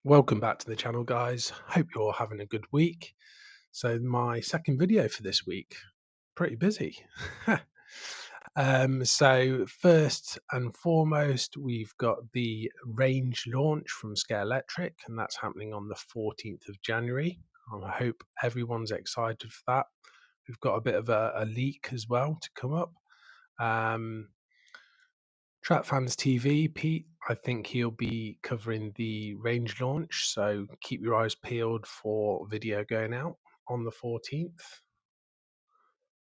Welcome back to the channel, guys. Hope you're all having a good week. So, my second video for this week, pretty busy. So, first and foremost, we've got the range launch from Scalextric, and that's happening on the 14th of January. I hope everyone's excited for that. We've got a bit of a leak as well to come up. Um, Track Fans TV, Pete, I think he'll be covering the range launch, so keep your eyes peeled for video going out on the 14th.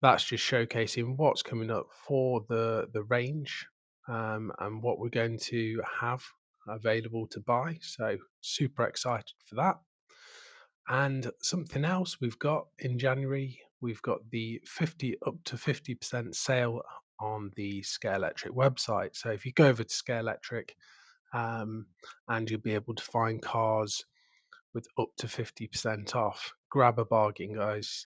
That's just showcasing what's coming up for the range, and what we're going to have available to buy. So super excited for that. And something else we've got in January, we've got the 50 up to 50% sale on the Scalextric website. So if you go over to Scalextric, and you'll be able to find cars with up to 50% off. Grab a bargain, guys.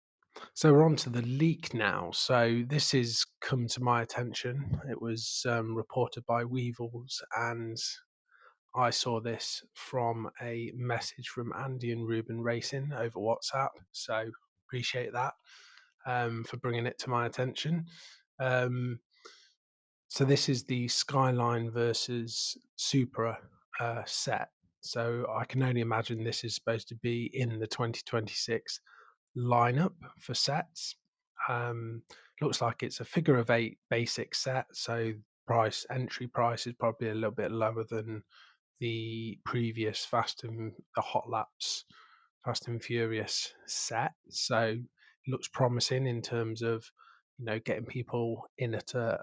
So we're on to the leak now. So this has come to my attention. It was reported by Weevils, and I saw this from a message from Andy and Ruben Racing over WhatsApp. So appreciate that for bringing it to my attention. Um, So this is the Skyline versus Supra set. So I can only imagine this is supposed to be in the 2026 lineup for sets. Looks like it's a figure of eight basic set. So entry price is probably a little bit lower than the previous the Hot Laps Fast and Furious set. So looks promising in terms of getting people in at a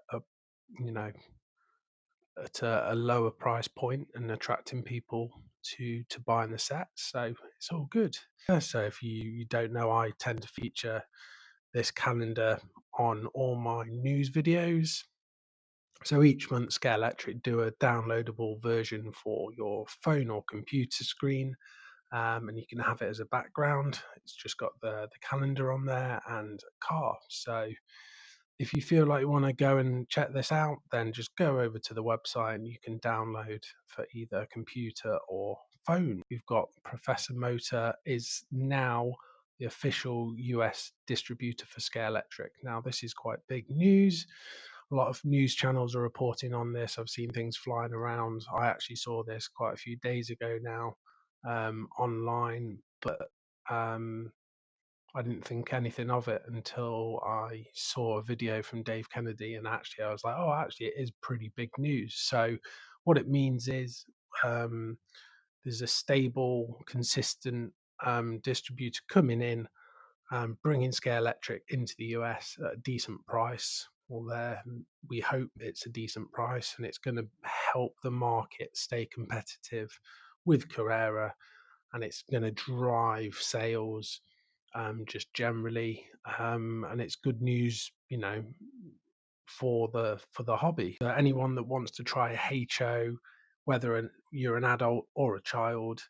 you know at a lower price point and attracting people to buying the set. So it's all good. So if you don't know, I tend to feature this calendar on all my news videos. So each month, Scalextric do a downloadable version for your phone or computer screen, and you can have it as a background. It's just got the calendar on there and a car. So if you feel like you want to go and check this out, then just go over to the website and you can download for either computer or phone. We've got Professor Motor is now the official US distributor for Scalextric. Now, this is quite big news. A lot of news channels are reporting on this. I've seen things flying around. I actually saw this quite a few days ago now online, but um, I didn't think anything of it until I saw a video from Dave Kennedy, and actually I was like, "Oh, actually, it is pretty big news." So, what it means is um, there's a stable, consistent distributor coming in, bringing Scalextric into the US at a decent price. Well, there we hope it's a decent price, and it's going to help the market stay competitive with Carrera, and it's going to drive sales just generally, and it's good news, for the hobby. Anyone that wants to try a HO, whether you're an adult or a child,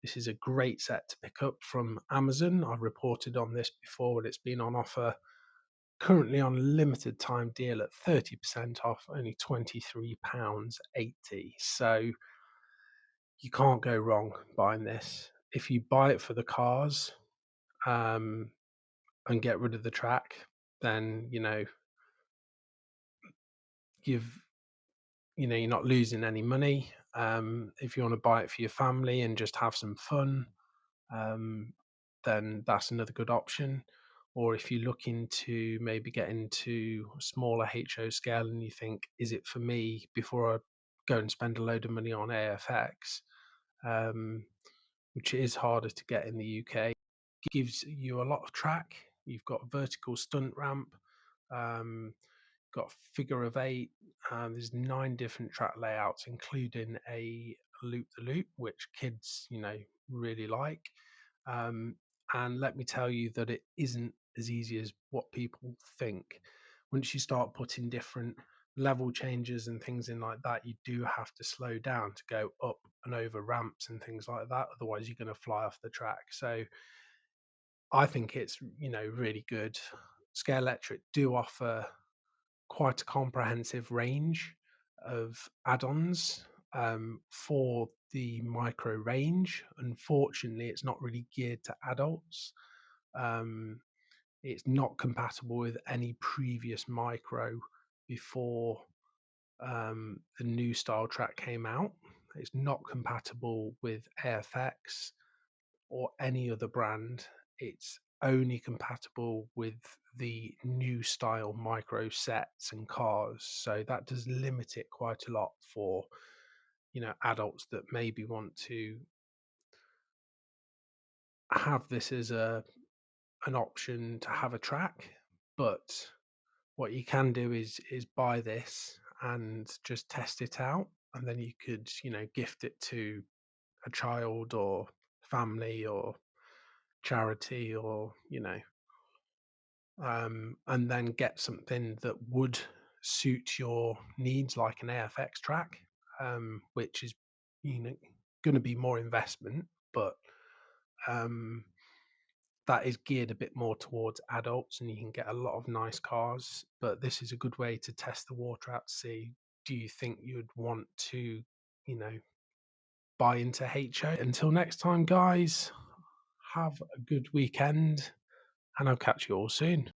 this is a great set to pick up from Amazon. I've reported on this before, and it's been on offer currently on a limited time deal at 30% off, only £23.80. So you can't go wrong buying this. If you buy it for the cars, um, and get rid of the track, then you've you're not losing any money. If you want to buy it for your family and just have some fun, um, then that's another good option. Or if you're looking to maybe get into a smaller HO scale and you think, is it for me before I go and spend a load of money on AFX, um, which is harder to get in the UK, gives you a lot of track. You've got a vertical stunt ramp, um, got figure of eight. There's 9 different track layouts, including a loop the loop, which kids, really like. Um, and let me tell you that it isn't as easy as what people think. Once you start putting different level changes and things in like that, you do have to slow down to go up and over ramps and things like that. Otherwise, you're going to fly off the track. So I think it's really good. Scalextric do offer quite a comprehensive range of add-ons. for the micro range. Unfortunately, it's not really geared to adults. Um, it's not compatible with any previous micro before the new style track came out. It's not compatible with AFX or any other brand. It's only compatible with the new style micro sets and cars. So that does limit it quite a lot for, adults that maybe want to have this as an option to have a track. But what you can do is buy this and just test it out, and then you could, gift it to a child or family or charity, or and then get something that would suit your needs, like an AFX track, which is, going to be more investment, but um, that is geared a bit more towards adults, and you can get a lot of nice cars. But this is a good way to test the water out to see, do you think you'd want to, you know, buy into HO? Until next time, guys, have a good weekend, and I'll catch you all soon.